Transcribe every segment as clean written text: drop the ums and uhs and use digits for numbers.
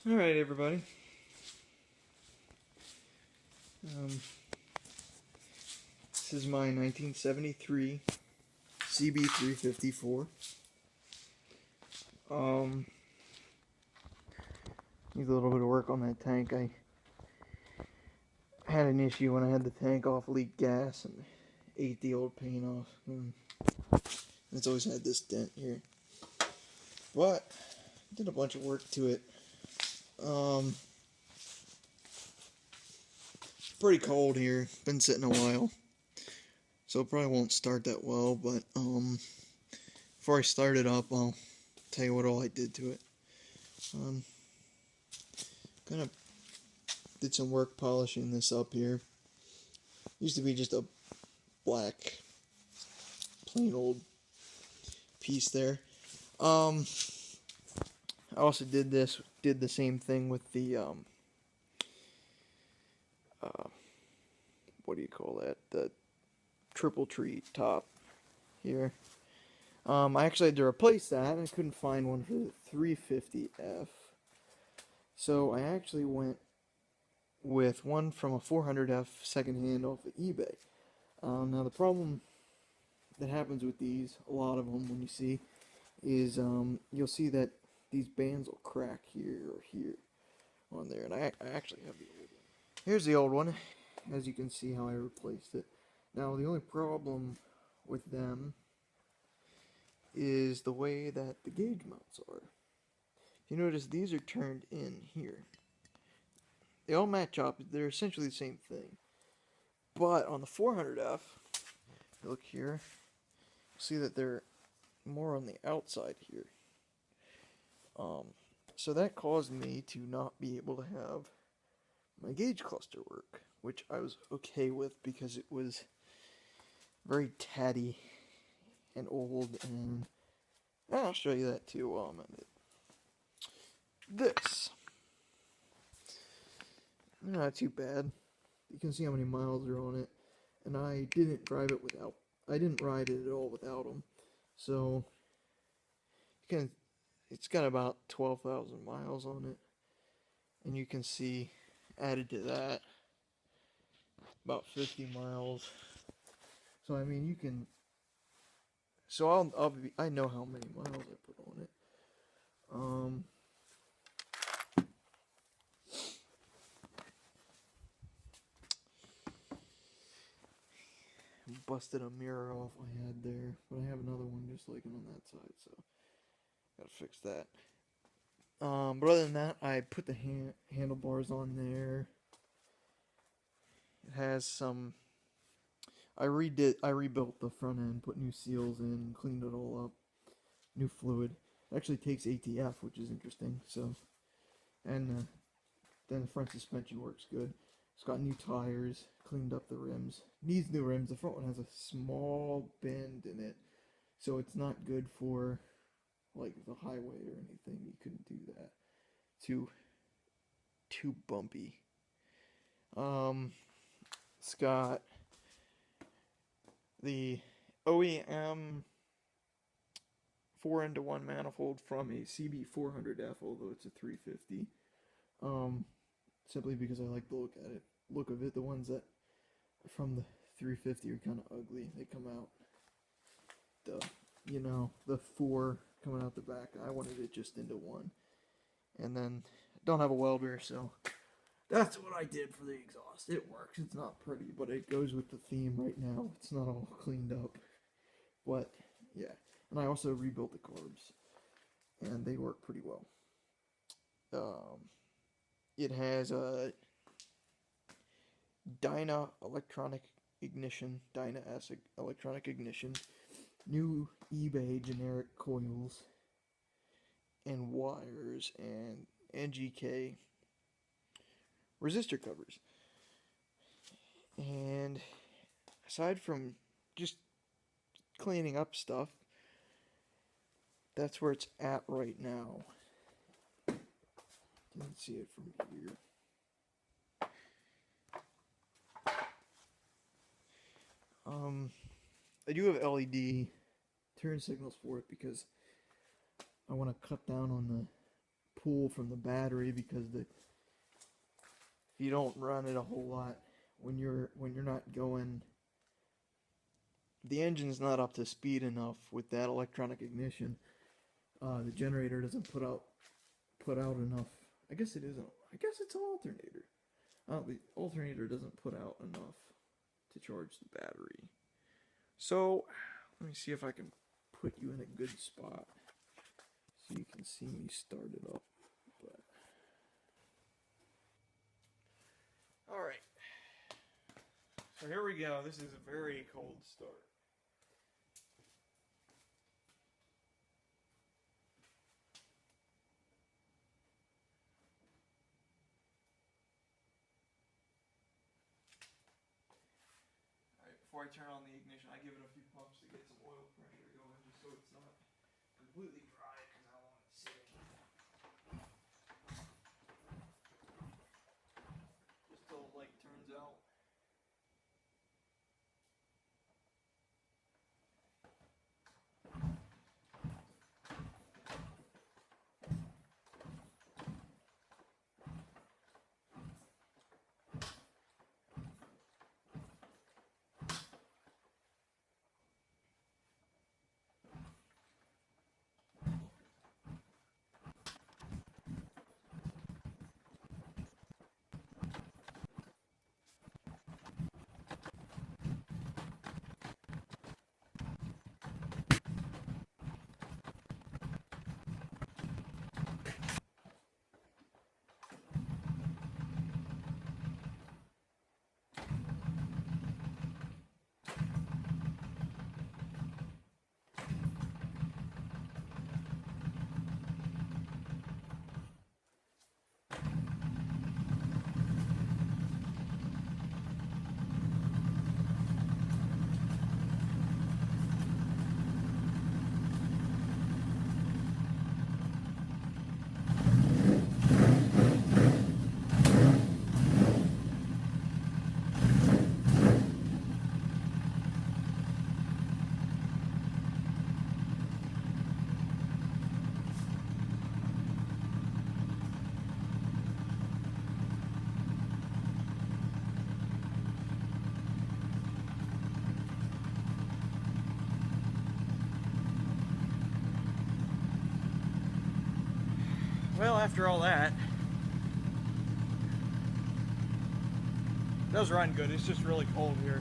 Alright, everybody. This is my 1973 CB350f. Needs a little bit of work on that tank. I had an issue when I had the tank off, leaked gas, and ate the old paint off. It's always had this dent here. But, did a bunch of work to it. Pretty cold here. Been sitting a while. So it probably won't start that well, but before I start it up, I'll tell you what all I did to it. Kind of did some work polishing this up here. Used to be just a black, plain old piece there. I also did the same thing with the what do you call that? The triple tree top here. I actually had to replace that. I couldn't find one for the 350f. So I actually went with one from a 400f secondhand off of eBay. Now the problem that happens with these, a lot of them when you see, is you'll see that these bands will crack here or here on there. And I actually have the old one. Here's the old one. As you can see how I replaced it. Now the only problem with them is the way that the gauge mounts are. If you notice, these are turned in here. They all match up. They're essentially the same thing. But on the 400F, look here, see that they're more on the outside here. So that caused me to not be able to have my gauge cluster work, which I was okay with because it was very tatty and old, and I'll show you that too while I'm at it. This, not too bad. You can see how many miles are on it, and I didn't ride it at all without them. So it's got about 12,000 miles on it, and you can see added to that about 50 miles. So I mean, you can. So I know how many miles I put on it. Busted a mirror off I had there, but I have another one just like it on that side, so gotta fix that. But other than that, I put the handlebars on there. It has some. I rebuilt the front end, put new seals in, cleaned it all up, new fluid. It actually takes ATF, which is interesting. So, and then the front suspension works good. It's got new tires, cleaned up the rims. Needs new rims. The front one has a small bend in it, so it's not good for like the highway or anything. You couldn't do that. Too bumpy. It's got the OEM 4-into-1 manifold from a CB400f, although it's a 350. Simply because I like the look of it. The ones that are from the 350 are kind of ugly. They come out the 4 coming out the back. I wanted it just into one. And then don't have a welder, so that's what I did for the exhaust. It works. It's not pretty, but it goes with the theme right now. It's not all cleaned up. But yeah. And I also rebuilt the carbs, and they work pretty well. It has a Dyna electronic ignition, Dyna-S electronic ignition, new eBay generic coils and wires, and NGK resistor covers. And aside from just cleaning up stuff, that's where it's at right now. You can see it from here. I do have LED turn signals for it because I want to cut down on the pull from the battery, because if you don't run it a whole lot when you're not going, the engine's not up to speed enough with that electronic ignition. The generator doesn't put out enough. I guess it isn't. I guess it's an alternator. The alternator doesn't put out enough to charge the battery. So let me see if I can put you in a good spot so you can see me start it up. All right. So here we go. This is a very cold start. Before I turn on the ignition, I give it a few pumps to get some oil pressure going, just so it's not completely dry, because I want it sitting just till the light turns out. Well, after all that, it does run good. It's just really cold here.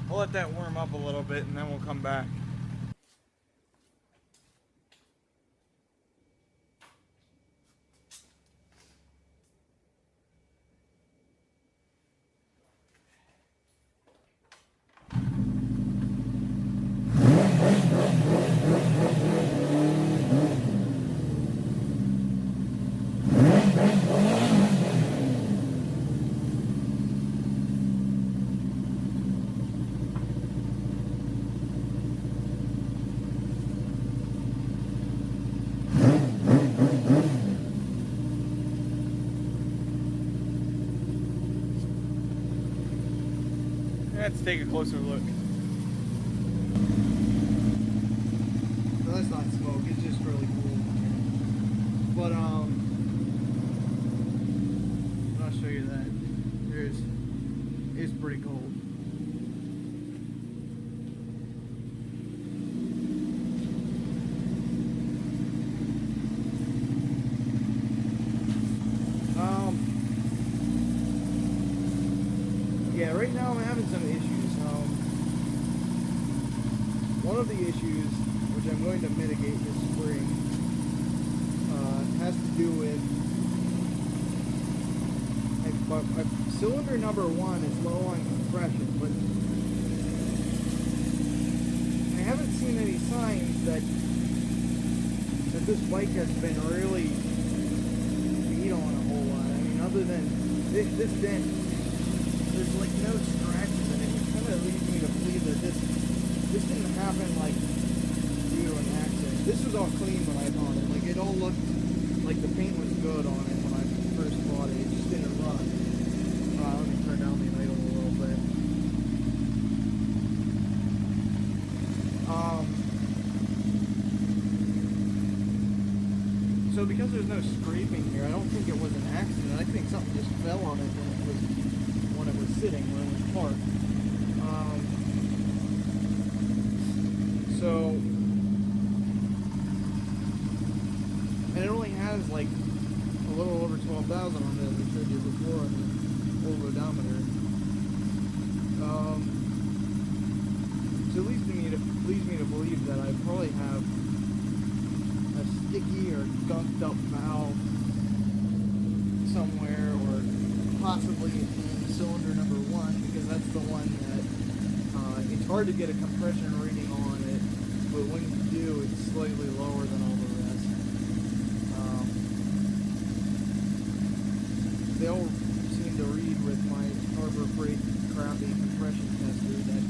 We'll let that warm up a little bit and then we'll come back. Let's take a closer look. No, that's not smoke, it's just really cool. But I'll show you that. It's pretty cold. Yeah, right now I'm having some issues. One of the issues, which I'm going to mitigate this spring, has to do with my cylinder number 1 is low on compression, but I haven't seen any signs that this bike has been really beat on a whole lot. I mean, other than this dent, there's like no scratches in it. It kind of leads me to believe that this didn't happen like due to an accident. This was all clean when I bought it. Like, it all looked like the paint was good on it when I first bought it. It just didn't run. Let me turn down the idle a little bit. so because there's no scraping here, I don't think it was an accident. I think something just fell on it when it was sitting, when it was parked. So, and it only has like a little over 12,000 on it, as I showed you before on the old odometer. So it leads me to believe that I probably have a sticky or gunked up valve somewhere, or possibly in cylinder number 1, because that's the one that it's hard to get a compression reading on it, but when you do, it's slightly lower than all the rest. They all seem to read with my Harbor Freight crappy compression tester that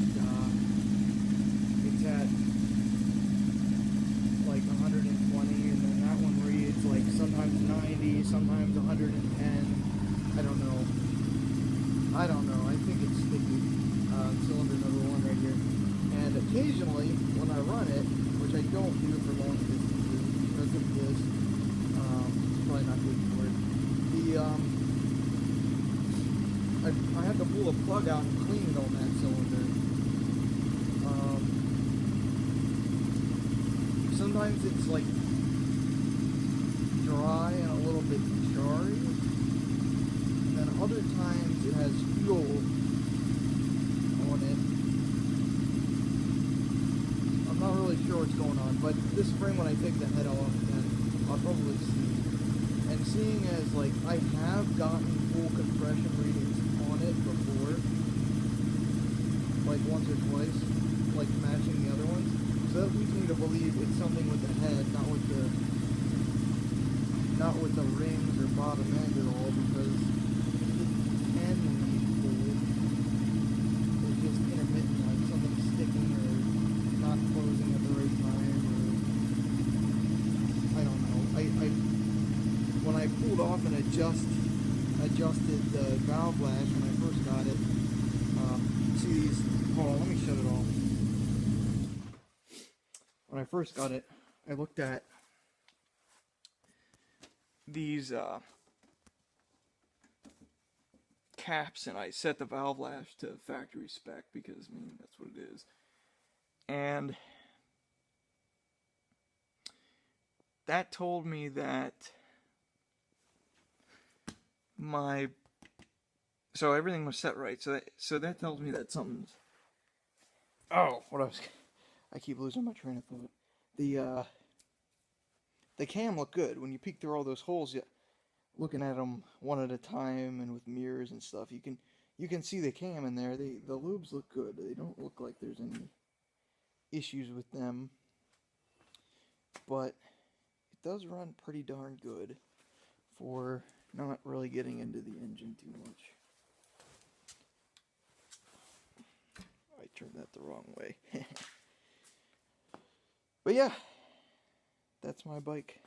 it's at like 120, and then that one reads like sometimes 90, sometimes 110. I don't know. I think it's sticky. Cylinder number 1 right here. And occasionally, when I run it, which I don't do for long distances because of this, it's probably not good for it. I have to pull the plug out and clean it on that cylinder. Sometimes it's like dry and a little bit jarry, and then other times it has fuel on it. I'm not really sure what's going on, but this spring when I take the head off, then I'll probably see. And seeing as like I have gotten full compression readings on it before, like once or twice, like matching the other ones, so that leads me to believe it's something with the head, not with the rings or bottom end at all, because it can read full. It's just intermittent, like something sticking or not closing at the right time, or I don't know. When I pulled off and adjusted the valve lash when I first got it, see these, hold on, let me shut it off. When I first got it, I looked at these caps, and I set the valve lash to factory spec because, I mean, that's what it is. And that told me that so everything was set right. So that tells me that something's. Oh, I keep losing my train of thought. The cam looked good when you peek through all those holes. Looking at them one at a time and with mirrors and stuff, you can see the cam in there. The lubes look good. They don't look like there's any issues with them, but it does run pretty darn good for not really getting into the engine too much. I turned that the wrong way. But yeah, that's my bike.